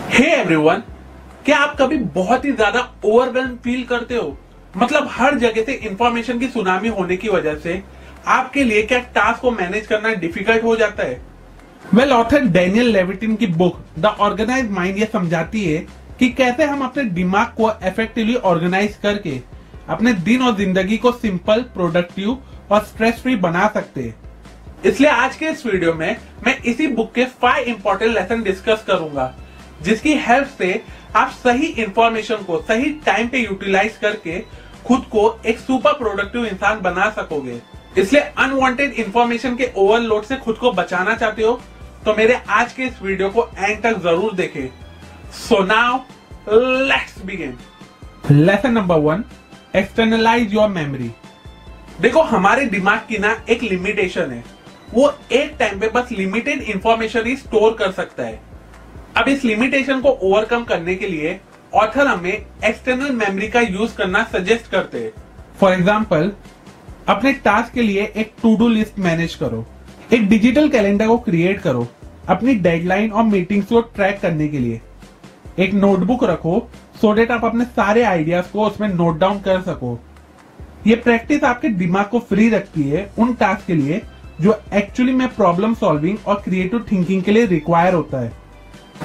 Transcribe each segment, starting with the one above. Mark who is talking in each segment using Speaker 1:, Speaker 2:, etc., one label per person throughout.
Speaker 1: Hey everyone, क्या आप कभी बहुत ही ज्यादा ओवरवेल्म फील करते हो? मतलब हर जगह से इंफॉर्मेशन की सुनामी होने की वजह से आपके लिए क्या टास्क को मैनेज करना डिफिकल्ट हो जाता है? वेल, ऑथर डैनियल लेविटिन की बुक द ऑर्गेनाइज्ड माइंड ये समझाती है कि कैसे हम अपने दिमाग को इफेक्टिवली ऑर्गेनाइज करके अपने दिन और जिंदगी को सिंपल, प्रोडक्टिव और स्ट्रेस फ्री बना सकते हैं। इसलिए आज के इस वीडियो में मैं इसी बुक के 5 इंपॉर्टेंट लेसन डिस्कस करूंगा, जिसकी हेल्प से आप सही इंफॉर्मेशन को सही टाइम पे यूटिलाइज करके खुद को एक सुपर प्रोडक्टिव इंसान बना सकोगे। इसलिए अनवांटेड इंफॉर्मेशन के ओवरलोड से खुद को बचाना चाहते हो तो मेरे आज के इस वीडियो को एंड तक जरूर देखें। So now let's begin. Lesson number 1, externalise your memory. देखो, हमारे दिमाग की ना एक लिमिटेशन है, वो एक टाइम पे बस लिमिटेड इंफॉर्मेशन ही स्टोर कर सकता है। अब इस लिमिटेशन को ओवरकम करने के लिए ऑथर हमें एक्सटर्नल मेमोरी का यूज करना सजेस्ट करते हैं। फॉर एग्जाम्पल, अपने टास्क के लिए एक टू डू लिस्ट मैनेज करो, एक डिजिटल कैलेंडर को क्रिएट करो अपनी डेडलाइन और मीटिंग्स को ट्रैक करने के लिए। एक नोटबुक रखो सो दैट आप अपने सारे आइडियाज को उसमें नोट डाउन कर सको। ये प्रैक्टिस आपके दिमाग को फ्री रखती है उन टास्क के लिए जो एक्चुअली में प्रॉब्लम सॉल्विंग और क्रिएटिव थिंकिंग के लिए रिक्वायर होता है।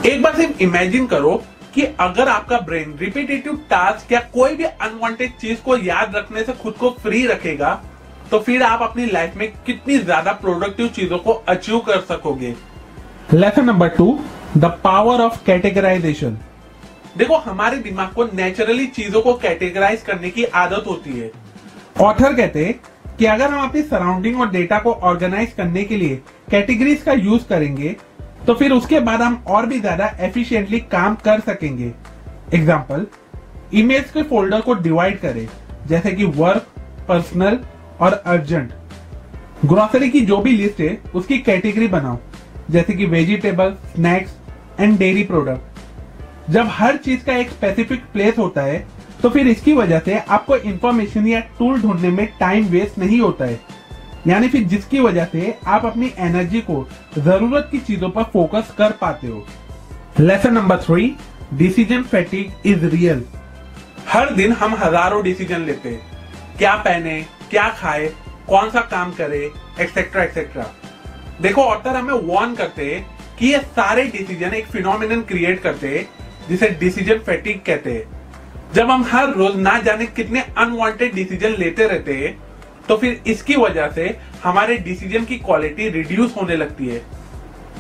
Speaker 1: एक बार सिर्फ इमेजिन करो कि अगर आपका ब्रेन रिपीटेटिव टास्क या कोई भी अनवांटेड चीज को याद रखने से खुद को फ्री रखेगा, तो फिर आप अपनी लाइफ में कितनी ज्यादा प्रोडक्टिव चीजों को अचीव कर सकोगे। Lesson number 2, the power of categorization. देखो, हमारे दिमाग को नेचुरली चीजों को कैटेगराइज करने की आदत होती है। ऑथर कहते हैं कि अगर हम अपनी सराउंडिंग और डेटा को ऑर्गेनाइज करने के लिए कैटेगरीज का यूज करेंगे तो फिर उसके बाद हम और भी ज्यादा एफिशिएंटली काम कर सकेंगे। एग्जाम्पल, ईमेल्स के फोल्डर को डिवाइड करें, जैसे कि वर्क, पर्सनल और अर्जेंट। ग्रोसरी की जो भी लिस्ट है उसकी कैटेगरी बनाओ, जैसे कि vegetable, snacks and dairy product. जब हर चीज का एक स्पेसिफिक प्लेस होता है तो फिर इसकी वजह से आपको इंफॉर्मेशन या टूल ढूंढने में टाइम वेस्ट नहीं होता है, यानी फिर जिसकी वजह से आप अपनी एनर्जी को जरूरत की चीजों पर फोकस कर पाते हो। Lesson number 3, decision fatigue is real. हर दिन हम हजारों डिसीजन लेते हैं, क्या पहने, क्या खाए, कौन सा काम करे, एक्सेट्रा एक्सेट्रा। देखो, ऑथर हमें वार्न करते हैं कि ये सारे डिसीजन एक फिनोमिनन क्रिएट करते हैं जिसे डिसीजन फैटिग कहते हैं। जब हम हर रोज ना जाने कितने अनवांटेड डिसीजन लेते रहते हैं तो फिर इसकी वजह से हमारे डिसीजन की क्वालिटी रिड्यूस होने लगती है।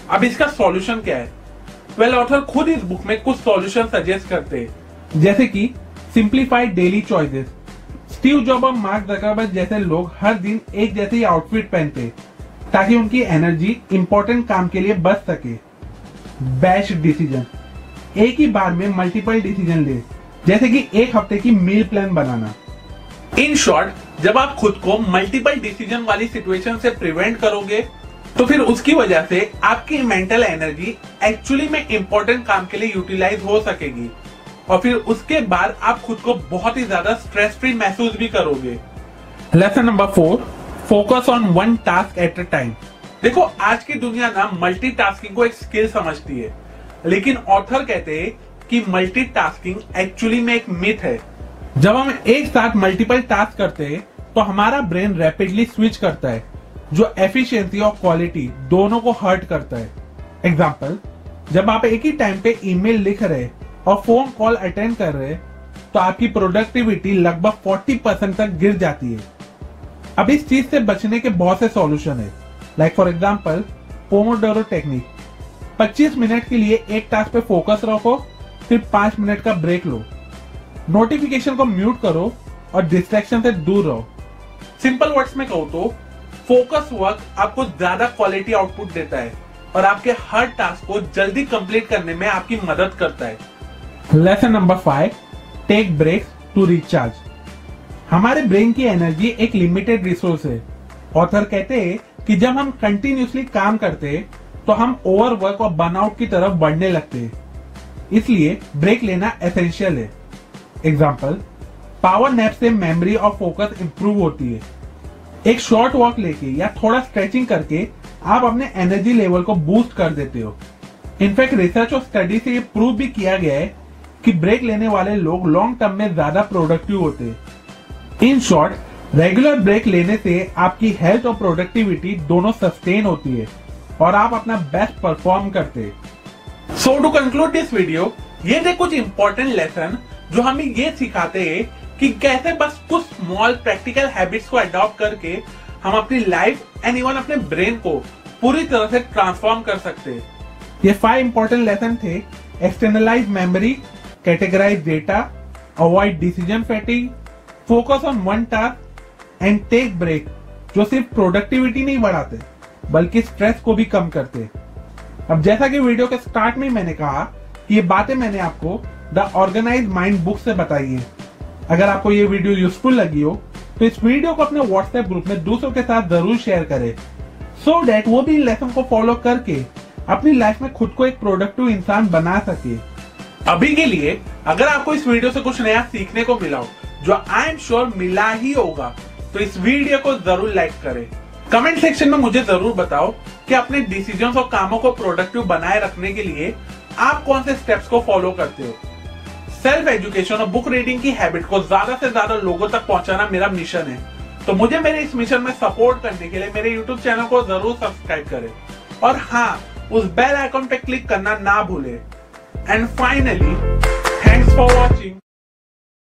Speaker 1: अब इसका सॉल्यूशन क्या है? वेल, ऑथर खुद इस बुक में कुछ सॉल्यूशन सजेस्ट करते हैं, जैसे कि simplified daily choices. Steve job और मार्क जकरबर्ग जैसे लोग हर दिन एक जैसे ही आउटफिट पहनते ताकि उनकी एनर्जी इंपॉर्टेंट काम के लिए बच सके। बैच डिसीजन, एक ही बार में मल्टीपल डिसीजन ले, जैसे कि एक हफ्ते की meal plan banana. In short, जब आप खुद को मल्टीपल डिसीजन वाली सिचुएशन से प्रिवेंट करोगे तो फिर उसकी वजह से आपकी मेंटल एनर्जी एक्चुअली में इंपॉर्टेंट काम के लिए यूटिलाइज हो सकेगी और फिर उसके बाद आप खुद को बहुत ही ज्यादा स्ट्रेस फ्री महसूस भी करोगे। Lesson number 4, focus on one task at a time. देखो, आज की दुनिया ना मल्टीटास्किंग को एक स्किल समझती है, लेकिन ऑथर कहते हैं कि मल्टीटास्किंग एक्चुअली में एक मिथ है। जब हम एक साथ मल्टीपल टास्क करते हैं तो हमारा ब्रेन रैपिडली स्विच करता है, जो एफिशिएंसी और क्वालिटी दोनों को हर्ट करता है। एग्जाम्पल, जब आप एक ही टाइम पे ईमेल लिख रहे और फोन कॉल अटेंड कर रहे तो आपकी प्रोडक्टिविटी लगभग 40% तक गिर जाती है। अब इस चीज से बचने के बहुत से सॉल्यूशन है, like for example Pomodoro technique. 25 minute के लिए एक टास्क पे फोकस रखो, फिर 5 मिनट का ब्रेक लो। नोटिफिकेशन को म्यूट करो और डिस्ट्रैक्शन से दूर रहो। सिंपल वर्ड्स में कहूं तो फोकस वर्क आपको ज्यादा क्वालिटी आउटपुट देता है और आपके हर टास्क को जल्दी कंप्लीट करने में आपकी मदद करता है। Lesson number 5, take breaks to recharge. हमारे ब्रेन की एनर्जी एक लिमिटेड रिसोर्स है। ऑथर कहते हैं कि जब हम कंटिन्यूसली काम करते हैं तो हम ओवरवर्क और बर्नआउट की तरफ बढ़ने लगते हैं, इसलिए ब्रेक लेना एसेंशियल है। एग्जाम्पल, पावर नैप से मेमोरी और फोकस इंप्रूव होती है। एक शॉर्ट वॉक लेके या थोड़ा स्ट्रेचिंग करके आप अपने एनर्जी लेवल को बूस्ट कर देते हो। इनफैक्ट रिसर्च और स्टडी से ये प्रूव भी किया गया है कि ब्रेक लेने वाले लोग लॉन्ग टर्म में ज्यादा प्रोडक्टिव होते हैं। इन शॉर्ट, रेगुलर ब्रेक लेने से आपकी हेल्थ और प्रोडक्टिविटी दोनों सस्टेन होती है और आप अपना बेस्ट परफॉर्म करते हैं। सो टू कंक्लूड दिस वीडियो, ये थे कुछ इंपॉर्टेंट लेसन जो हमें ये सिखाते हैं कि कैसे बस कुछ स्मॉल प्रैक्टिकल हैबिट्स को अडॉप्ट करके हम अपनी लाइफ एंड इवन अपने ब्रेन को पूरी तरह से ट्रांसफॉर्म कर सकते हैं। ये 5 इंपॉर्टेंट लेसन थे: externalize memory, categorize data, avoid decision fatigue, focus on one task and take break, जो सिर्फ प्रोडक्टिविटी नहीं बढ़ाते बल्कि स्ट्रेस को भी कम करते। अब जैसा कि वीडियो के स्टार्ट में मैंने कहा कि ये बातें मैंने आपको द ऑर्गेनाइज माइंड बुक से बताई है। अगर आपको ये वीडियो यूजफुल लगी हो तो इस वीडियो को अपने व्हाट्सएप ग्रुप में दूसरों के साथ जरूर शेयर करें, सो दैट वो भी लेसन को फॉलो करके अपनी लाइफ में खुद को एक प्रोडक्टिव इंसान बना सके। अभी के लिए अगर आपको इस वीडियो से कुछ नया सीखने को मिला हो, जो आई एम श्योर मिला ही होगा, तो इस वीडियो को जरूर लाइक करें। कमेंट सेक्शन में मुझे जरूर बताओ कि अपने डिसीजंस और कामों को प्रोडक्टिव बनाए रखने के लिए आप कौन से स्टेप्स को फॉलो करते हो। सेल्फ एजुकेशन और बुक रीडिंग की हैबिट को ज्यादा से ज्यादा लोगों तक पहुंचाना मेरा मिशन है, तो मुझे मेरे इस मिशन में सपोर्ट करने के लिए मेरे यूट्यूब चैनल को जरूर सब्सक्राइब करें और हाँ, उस बेल आइकन पे क्लिक करना ना भूले। And finally, thanks for watching.